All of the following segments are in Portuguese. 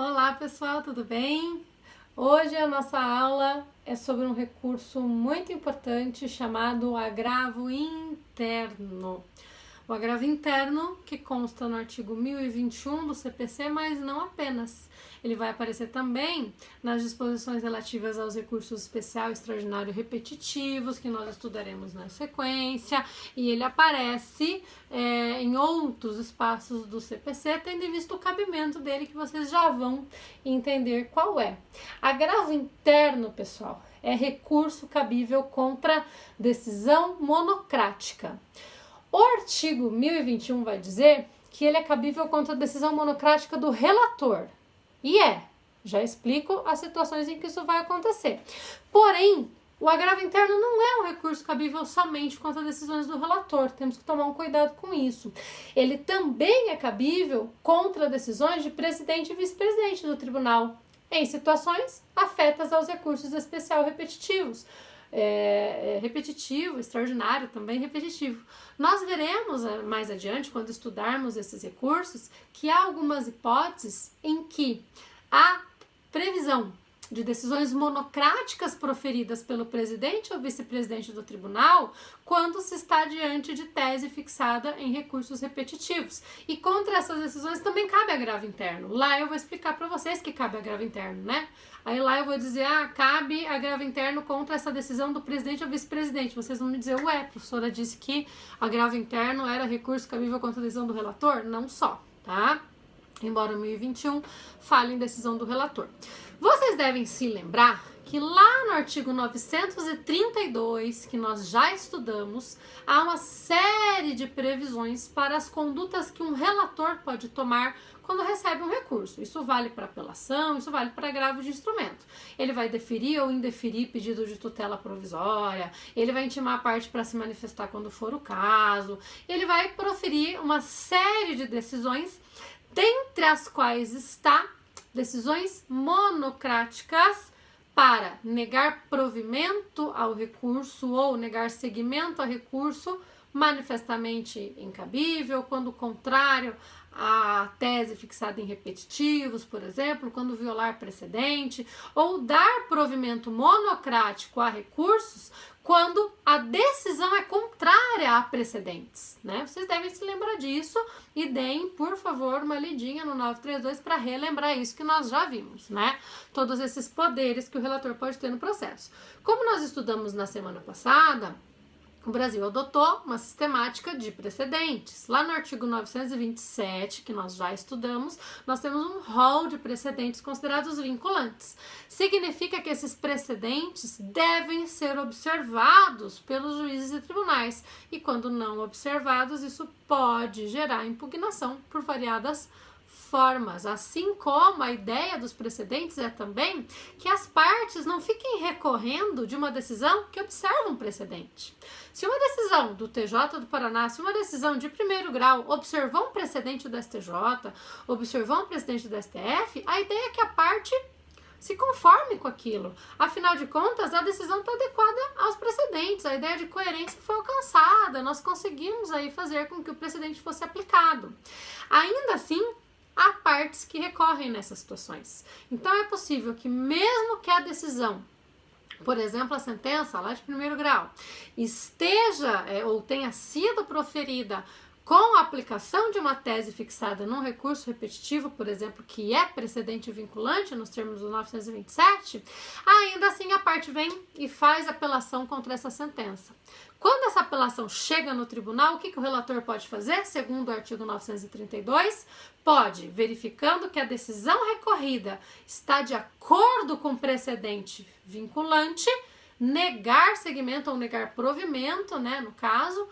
Olá pessoal, tudo bem? Hoje a nossa aula é sobre um recurso muito importante chamado agravo interno. O agravo interno, que consta no artigo 1021 do CPC, mas não apenas. Ele vai aparecer também nas disposições relativas aos recursos especial, extraordinário e repetitivos, que nós estudaremos na sequência, e ele aparece em outros espaços do CPC, tendo em vista o cabimento dele, que vocês já vão entender qual é. Agravo interno, pessoal, é recurso cabível contra decisão monocrática. O artigo 1021 vai dizer que ele é cabível contra a decisão monocrática do relator. E já explico as situações em que isso vai acontecer. Porém, o agravo interno não é um recurso cabível somente contra decisões do relator. Temos que tomar um cuidado com isso. Ele também é cabível contra decisões de presidente e vice-presidente do tribunal, em situações afetas aos recursos especial repetitivos. Repetitivo, extraordinário, também repetitivo. Nós veremos mais adiante, quando estudarmos esses recursos, que há algumas hipóteses em que a previsão de decisões monocráticas proferidas pelo presidente ou vice-presidente do tribunal, quando se está diante de tese fixada em recursos repetitivos. E contra essas decisões também cabe agravo interno. Lá eu vou explicar para vocês que cabe agravo interno, né? Aí lá eu vou dizer, cabe agravo interno contra essa decisão do presidente ou vice-presidente. Vocês vão me dizer, a professora disse que agravo interno era recurso cabível contra a decisão do relator? Não só, tá? Embora o 1021 fale em decisão do relator. Vocês devem se lembrar que lá no artigo 932, que nós já estudamos, há uma série de previsões para as condutas que um relator pode tomar quando recebe um recurso. Isso vale para apelação, isso vale para agravo de instrumento. Ele vai deferir ou indeferir pedido de tutela provisória, ele vai intimar a parte para se manifestar quando for o caso, ele vai proferir uma série de decisões, dentre as quais está decisões monocráticas para negar provimento ao recurso ou negar seguimento ao recurso manifestamente incabível, quando contrário à tese fixada em repetitivos, por exemplo, quando violar precedente, ou dar provimento monocrático a recursos quando a decisão é contrária a precedentes, né? Vocês devem se lembrar disso e deem, por favor, uma lidinha no 932 para relembrar isso que nós já vimos, né? Todos esses poderes que o relator pode ter no processo. Como nós estudamos na semana passada, o Brasil adotou uma sistemática de precedentes. Lá no artigo 927, que nós já estudamos, nós temos um rol de precedentes considerados vinculantes. Significa que esses precedentes devem ser observados pelos juízes e tribunais. E quando não observados, isso pode gerar impugnação por variadas formas, assim como a ideia dos precedentes é também que as partes não fiquem recorrendo de uma decisão que observa um precedente. Se uma decisão do TJ do Paraná, se uma decisão de primeiro grau observou um precedente do STJ, observou um precedente do STF, a ideia é que a parte se conforme com aquilo. Afinal de contas, a decisão está adequada aos precedentes, a ideia de coerência foi alcançada, nós conseguimos aí fazer com que o precedente fosse aplicado. Ainda assim, há partes que recorrem nessas situações. Então, é possível que mesmo que a decisão, por exemplo, a sentença lá de primeiro grau, esteja ou tenha sido proferida com a aplicação de uma tese fixada num recurso repetitivo, por exemplo, que é precedente vinculante nos termos do 927, ainda assim a parte vem e faz apelação contra essa sentença. Quando essa apelação chega no tribunal, o que o relator pode fazer? Segundo o artigo 932, pode, verificando que a decisão recorrida está de acordo com o precedente vinculante, negar seguimento ou negar provimento, né, no caso,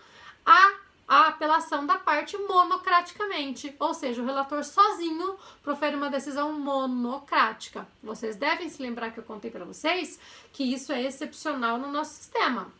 a apelação da parte monocraticamente, ou seja, o relator sozinho profere uma decisão monocrática. Vocês devem se lembrar que eu contei para vocês que isso é excepcional no nosso sistema,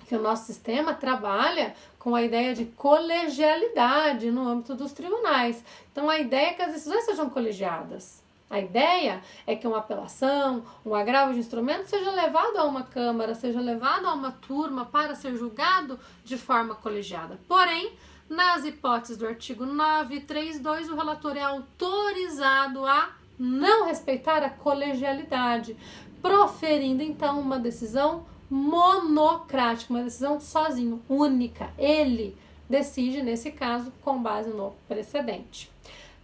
que o nosso sistema trabalha com a ideia de colegialidade no âmbito dos tribunais. Então, a ideia é que as decisões sejam colegiadas. A ideia é que uma apelação, um agravo de instrumento seja levado a uma câmara, seja levado a uma turma para ser julgado de forma colegiada. Porém, nas hipóteses do artigo 932, o relator é autorizado a não respeitar a colegialidade, proferindo então uma decisão monocrática, uma decisão sozinho, única. Ele decide, nesse caso, com base no precedente.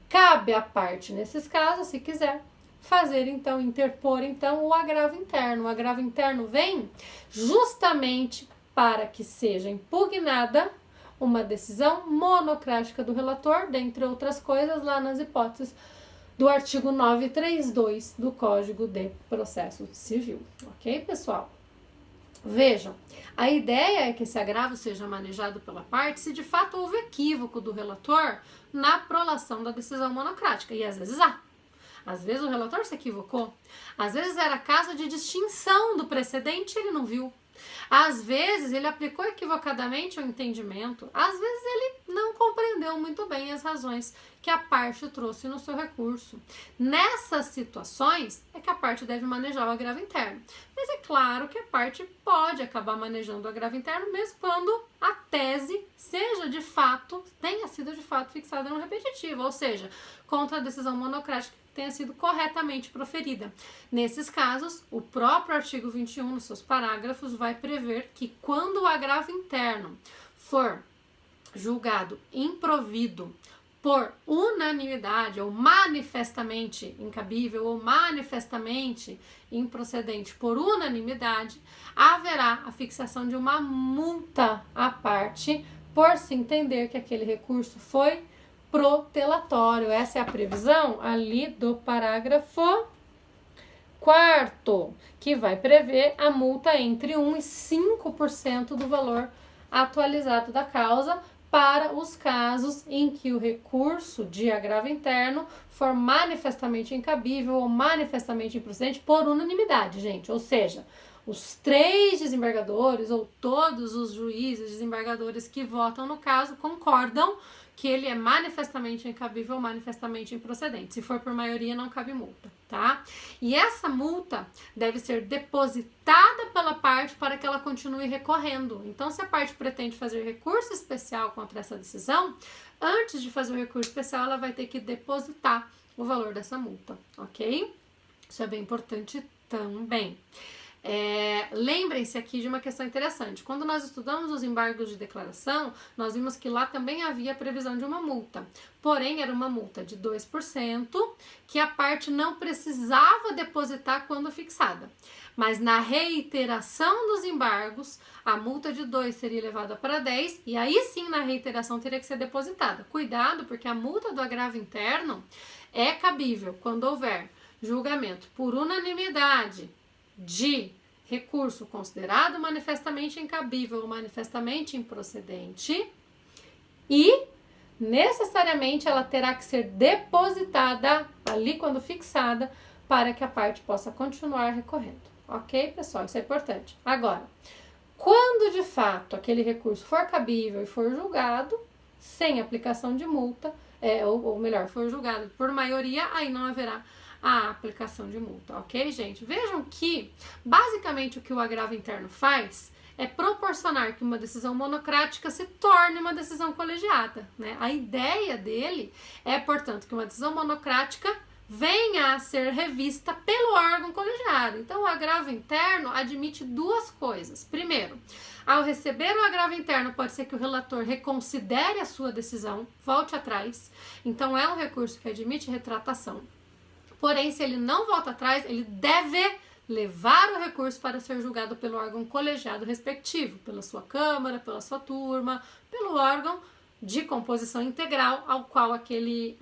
Cabe à parte, nesses casos, se quiser, fazer então, interpor então o agravo interno. O agravo interno vem justamente para que seja impugnada uma decisão monocrática do relator, dentre outras coisas, lá nas hipóteses do artigo 932 do Código de Processo Civil. Ok, pessoal? Vejam, a ideia é que esse agravo seja manejado pela parte se de fato houve equívoco do relator na prolação da decisão monocrática, e às vezes há. Às vezes o relator se equivocou, às vezes era caso de distinção do precedente e ele não viu. Às vezes ele aplicou equivocadamente o entendimento, às vezes ele não compreendeu muito bem as razões que a parte trouxe no seu recurso. Nessas situações é que a parte deve manejar o agravo interno. Mas é claro que a parte pode acabar manejando o agravo interno mesmo quando a tese seja de fato, tenha sido de fato fixada no repetitivo, ou seja, contra a decisão monocrática tenha sido corretamente proferida. Nesses casos, o próprio artigo 21, nos seus parágrafos, vai prever que quando o agravo interno for julgado improvido por unanimidade, ou manifestamente incabível, ou manifestamente improcedente por unanimidade, haverá a fixação de uma multa à parte por se entender que aquele recurso foi protelatório. Essa é a previsão ali do parágrafo 4º, que vai prever a multa entre 1% e 5% do valor atualizado da causa para os casos em que o recurso de agravo interno for manifestamente incabível ou manifestamente improcedente por unanimidade, gente. Ou seja, os 3 desembargadores ou todos os juízes desembargadores que votam no caso concordam que ele é manifestamente incabível ou manifestamente improcedente. Se for por maioria, não cabe multa, tá? E essa multa deve ser depositada pela parte para que ela continue recorrendo. Então, se a parte pretende fazer recurso especial contra essa decisão, antes de fazer o recurso especial, ela vai ter que depositar o valor dessa multa, ok? Isso é bem importante também. Lembrem-se aqui de uma questão interessante. Quando nós estudamos os embargos de declaração, nós vimos que lá também havia previsão de uma multa. Porém, era uma multa de 2% que a parte não precisava depositar quando fixada. Mas na reiteração dos embargos, a multa de 2 seria elevada para 10 e aí sim na reiteração teria que ser depositada. Cuidado, porque a multa do agravo interno é cabível quando houver julgamento por unanimidade de recurso considerado manifestamente incabível ou manifestamente improcedente e necessariamente ela terá que ser depositada ali quando fixada para que a parte possa continuar recorrendo. Ok, pessoal? Isso é importante. Agora, quando de fato aquele recurso for cabível e for julgado sem aplicação de multa, ou melhor, for julgado por maioria, aí não haverá a aplicação de multa, ok, gente? Vejam que, basicamente, o que o agravo interno faz é proporcionar que uma decisão monocrática se torne uma decisão colegiada, né? A ideia dele é, portanto, que uma decisão monocrática venha a ser revista pelo órgão colegiado. Então, o agravo interno admite 2 coisas. Primeiro, ao receber o agravo interno, pode ser que o relator reconsidere a sua decisão, volte atrás. Então, é um recurso que admite retratação. Porém, se ele não volta atrás, ele deve levar o recurso para ser julgado pelo órgão colegiado respectivo, pela sua Câmara, pela sua turma, pelo órgão de composição integral ao qual aquele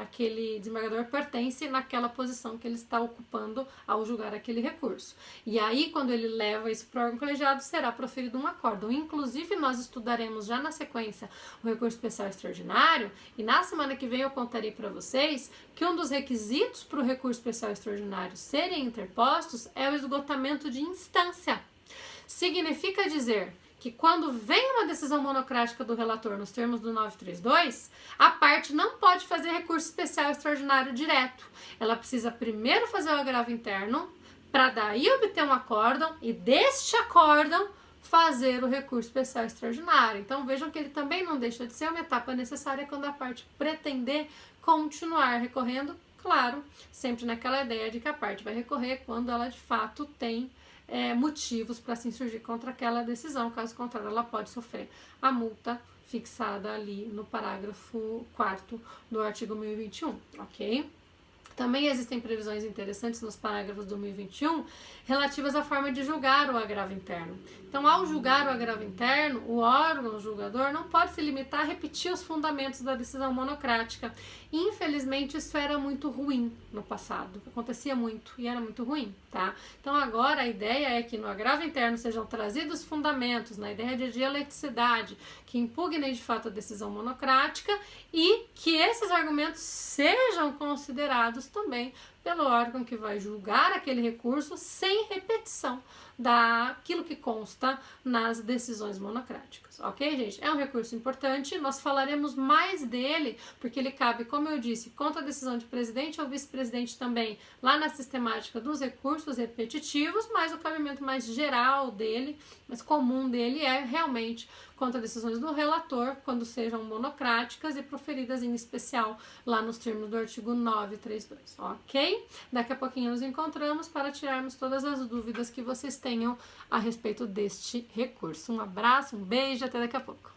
desembargador pertence naquela posição que ele está ocupando ao julgar aquele recurso. E aí, quando ele leva isso para o órgão colegiado, será proferido um acórdão. Inclusive, nós estudaremos já na sequência o recurso especial extraordinário e na semana que vem eu contarei para vocês que um dos requisitos para o recurso especial extraordinário serem interpostos é o esgotamento de instância. Significa dizer que quando vem uma decisão monocrática do relator nos termos do 932, a parte não pode fazer recurso especial extraordinário direto. Ela precisa primeiro fazer o agravo interno, para daí obter um acórdão e deste acórdão fazer o recurso especial extraordinário. Então vejam que ele também não deixa de ser uma etapa necessária quando a parte pretender continuar recorrendo claro, sempre naquela ideia de que a parte vai recorrer quando ela de fato tem motivos para se insurgir contra aquela decisão, caso contrário ela pode sofrer a multa fixada ali no parágrafo 4º do artigo 1021, ok? Também existem previsões interessantes nos parágrafos do 1021 relativas à forma de julgar o agravo interno. Então, ao julgar o agravo interno, o órgão julgador não pode se limitar a repetir os fundamentos da decisão monocrática. Infelizmente, isso era muito ruim no passado. Acontecia muito e era muito ruim, tá? Então, agora a ideia é que no agravo interno sejam trazidos fundamentos na ideia de dialeticidade que impugnem de fato a decisão monocrática e que esses argumentos sejam considerados também pelo órgão que vai julgar aquele recurso sem repetição daquilo que consta nas decisões monocráticas, ok, gente? É um recurso importante, nós falaremos mais dele, porque ele cabe, como eu disse, contra a decisão de presidente ou vice-presidente também, lá na sistemática dos recursos repetitivos, mas o cabimento mais geral dele, mais comum dele é realmente contra decisões do relator, quando sejam monocráticas e proferidas em especial lá nos termos do artigo 932, ok? Daqui a pouquinho nos encontramos para tirarmos todas as dúvidas que vocês tenham a respeito deste recurso. Um abraço, um beijo, até daqui a pouco.